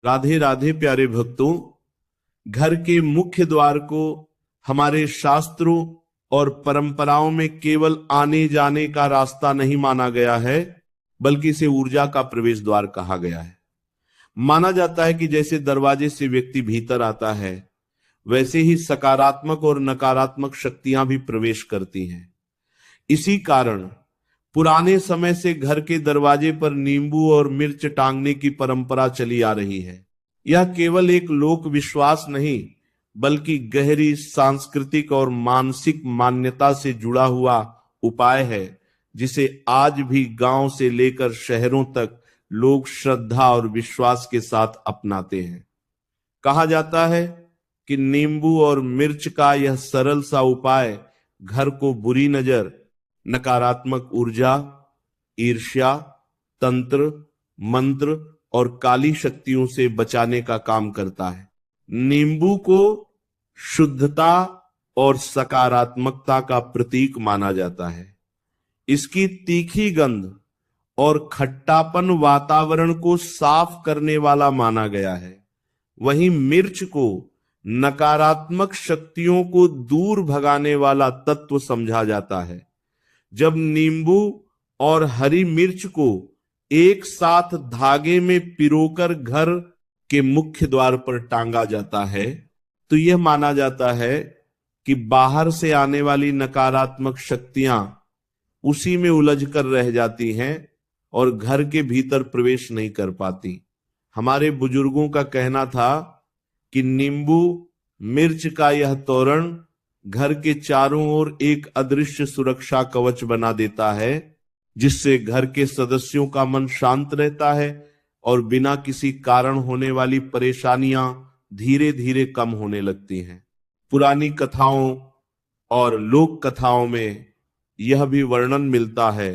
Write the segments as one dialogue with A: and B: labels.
A: राधे राधे प्यारे भक्तों। घर के मुख्य द्वार को हमारे शास्त्रों और परंपराओं में केवल आने जाने का रास्ता नहीं माना गया है, बल्कि इसे ऊर्जा का प्रवेश द्वार कहा गया है। माना जाता है कि जैसे दरवाजे से व्यक्ति भीतर आता है, वैसे ही सकारात्मक और नकारात्मक शक्तियां भी प्रवेश करती हैं। इसी कारण पुराने समय से घर के दरवाजे पर नींबू और मिर्च टांगने की परंपरा चली आ रही है। यह केवल एक लोक विश्वास नहीं, बल्कि गहरी सांस्कृतिक और मानसिक मान्यता से जुड़ा हुआ उपाय है, जिसे आज भी गांव से लेकर शहरों तक लोग श्रद्धा और विश्वास के साथ अपनाते हैं। कहा जाता है कि नींबू और मिर्च का यह सरल सा उपाय घर को बुरी नजर, नकारात्मक ऊर्जा, ईर्ष्या, तंत्र, मंत्र और काली शक्तियों से बचाने का काम करता है। नींबू को शुद्धता और सकारात्मकता का प्रतीक माना जाता है। इसकी तीखी गंध और खट्टापन वातावरण को साफ करने वाला माना गया है। वहीं मिर्च को नकारात्मक शक्तियों को दूर भगाने वाला तत्व समझा जाता है। जब नींबू और हरी मिर्च को एक साथ धागे में पिरोकर घर के मुख्य द्वार पर टांगा जाता है, तो यह माना जाता है कि बाहर से आने वाली नकारात्मक शक्तियां उसी में उलझ कर रह जाती हैं और घर के भीतर प्रवेश नहीं कर पाती। हमारे बुजुर्गों का कहना था कि नींबू मिर्च का यह तोरण घर के चारों ओर एक अदृश्य सुरक्षा कवच बना देता है, जिससे घर के सदस्यों का मन शांत रहता है और बिना किसी कारण होने वाली परेशानियां धीरे धीरे कम होने लगती हैं। पुरानी कथाओं और लोक कथाओं में यह भी वर्णन मिलता है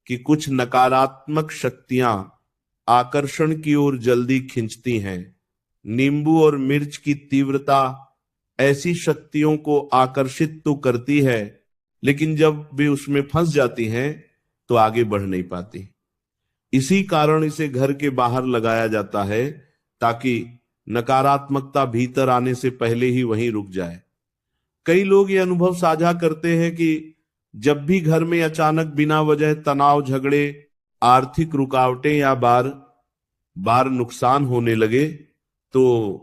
A: कि कुछ नकारात्मक शक्तियां आकर्षण की ओर जल्दी खींचती हैं। नींबू और मिर्च की तीव्रता ऐसी शक्तियों को आकर्षित तो करती है, लेकिन जब वे उसमें फंस जाती हैं तो आगे बढ़ नहीं पाती। इसी कारण इसे घर के बाहर लगाया जाता है, ताकि नकारात्मकता भीतर आने से पहले ही वहीं रुक जाए। कई लोग ये अनुभव साझा करते हैं कि जब भी घर में अचानक बिना वजह तनाव, झगड़े, आर्थिक रुकावटें या बार नुकसान होने लगे, तो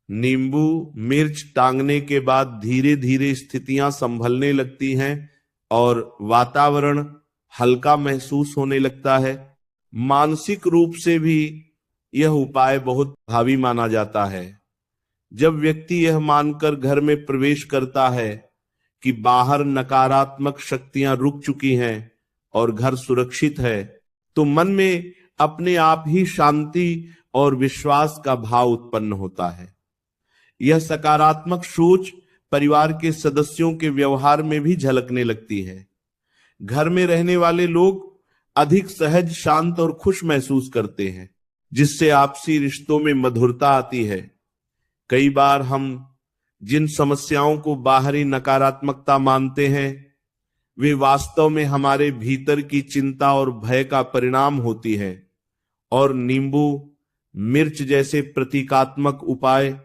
A: नींबू मिर्च टांगने के बाद धीरे धीरे स्थितियां संभलने लगती हैं और वातावरण हल्का महसूस होने लगता है। मानसिक रूप से भी यह उपाय बहुत प्रभावी माना जाता है। जब व्यक्ति यह मानकर घर में प्रवेश करता है कि बाहर नकारात्मक शक्तियां रुक चुकी हैं और घर सुरक्षित है, तो मन में अपने आप ही शांति और विश्वास का भाव उत्पन्न होता है। यह सकारात्मक सोच परिवार के सदस्यों के व्यवहार में भी झलकने लगती है। घर में रहने वाले लोग अधिक सहज, शांत और खुश महसूस करते हैं, जिससे आपसी रिश्तों में मधुरता आती है। कई बार हम जिन समस्याओं को बाहरी नकारात्मकता मानते हैं, वे वास्तव में हमारे भीतर की चिंता और भय का परिणाम होती है, और नींबू मिर्च जैसे प्रतीकात्मक उपाय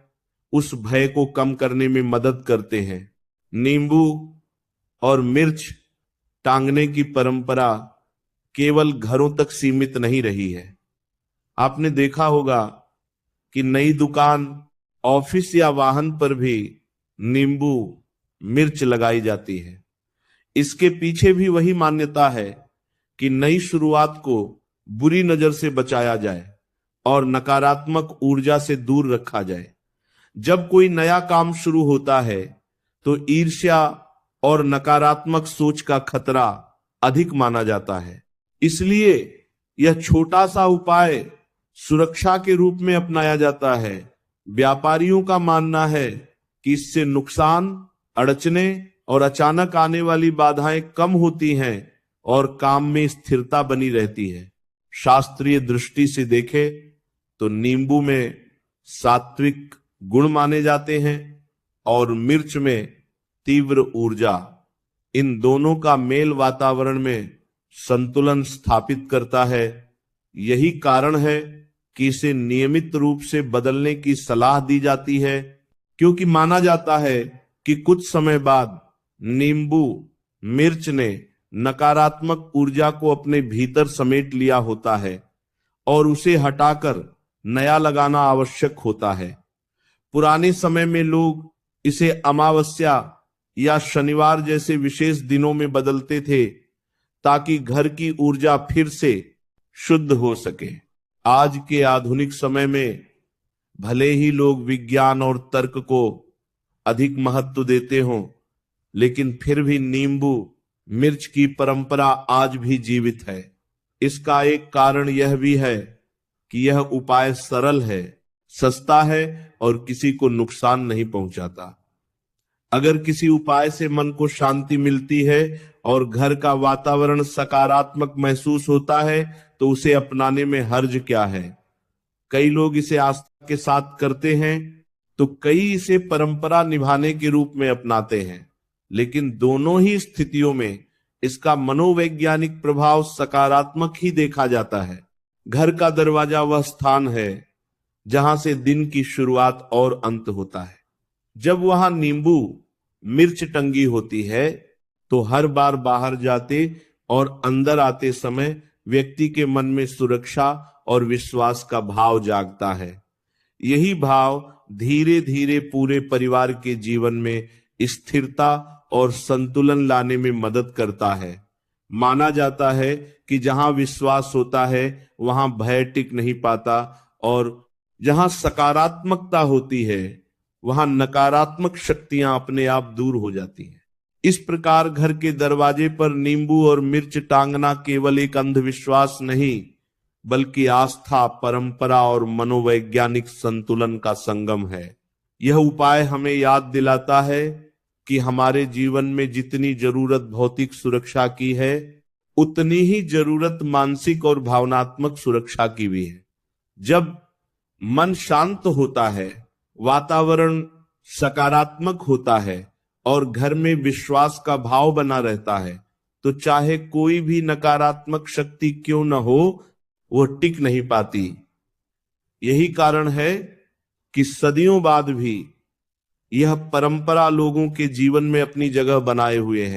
A: उस भय को कम करने में मदद करते हैं। नींबू और मिर्च टांगने की परंपरा केवल घरों तक सीमित नहीं रही है। आपने देखा होगा कि नई दुकान, ऑफिस या वाहन पर भी नींबू मिर्च लगाई जाती है। इसके पीछे भी वही मान्यता है कि नई शुरुआत को बुरी नजर से बचाया जाए और नकारात्मक ऊर्जा से दूर रखा जाए। जब कोई नया काम शुरू होता है तो ईर्ष्या और नकारात्मक सोच का खतरा अधिक माना जाता है। इसलिए यह छोटा सा उपाय सुरक्षा के रूप में अपनाया जाता है। व्यापारियों का मानना है कि इससे नुकसान, अड़चने और अचानक आने वाली बाधाएं कम होती हैं और काम में स्थिरता बनी रहती है। शास्त्रीय दृष्टि से देखें तो नींबू में सात्विक गुण माने जाते हैं और मिर्च में तीव्र ऊर्जा। इन दोनों का मेल वातावरण में संतुलन स्थापित करता है। यही कारण है कि इसे नियमित रूप से बदलने की सलाह दी जाती है, क्योंकि माना जाता है कि कुछ समय बाद नींबू मिर्च ने नकारात्मक ऊर्जा को अपने भीतर समेट लिया होता है और उसे हटाकर नया लगाना आवश्यक होता है। पुराने समय में लोग इसे अमावस्या या शनिवार जैसे विशेष दिनों में बदलते थे ताकि घर की ऊर्जा फिर से शुद्ध हो सके। आज के आधुनिक समय में भले ही लोग विज्ञान और तर्क को अधिक महत्व देते हों, लेकिन फिर भी नींबू मिर्च की परंपरा आज भी जीवित है। इसका एक कारण यह भी है कि यह उपाय सरल है, सस्ता है और किसी को नुकसान नहीं पहुंचाता। अगर किसी उपाय से मन को शांति मिलती है और घर का वातावरण सकारात्मक महसूस होता है तो उसे अपनाने में हर्ज क्या है। कई लोग इसे आस्था के साथ करते हैं तो कई इसे परंपरा निभाने के रूप में अपनाते हैं, लेकिन दोनों ही स्थितियों में इसका मनोवैज्ञानिक प्रभाव सकारात्मक ही देखा जाता है। घर का दरवाजा वह स्थान है जहां से दिन की शुरुआत और अंत होता है। जब वहां नींबू मिर्च टंगी होती है तो हर बार बाहर जाते और अंदर आते समय व्यक्ति के मन में सुरक्षा और विश्वास का भाव जागता है। यही भाव धीरे धीरे पूरे परिवार के जीवन में स्थिरता और संतुलन लाने में मदद करता है। माना जाता है कि जहां विश्वास होता है वहां भय टिक नहीं पाता और जहां सकारात्मकता होती है वहां नकारात्मक शक्तियां अपने आप दूर हो जाती हैं। इस प्रकार घर के दरवाजे पर नींबू और मिर्च टांगना केवल एक अंधविश्वास नहीं, बल्कि आस्था, परंपरा और मनोवैज्ञानिक संतुलन का संगम है। यह उपाय हमें याद दिलाता है कि हमारे जीवन में जितनी जरूरत भौतिक सुरक्षा की है, उतनी ही जरूरत मानसिक और भावनात्मक सुरक्षा की भी है। जब मन शांत होता है, वातावरण सकारात्मक होता है और घर में विश्वास का भाव बना रहता है, तो चाहे कोई भी नकारात्मक शक्ति क्यों न हो, वो टिक नहीं पाती। यही कारण है कि सदियों बाद भी यह परंपरा लोगों के जीवन में अपनी जगह बनाए हुए है।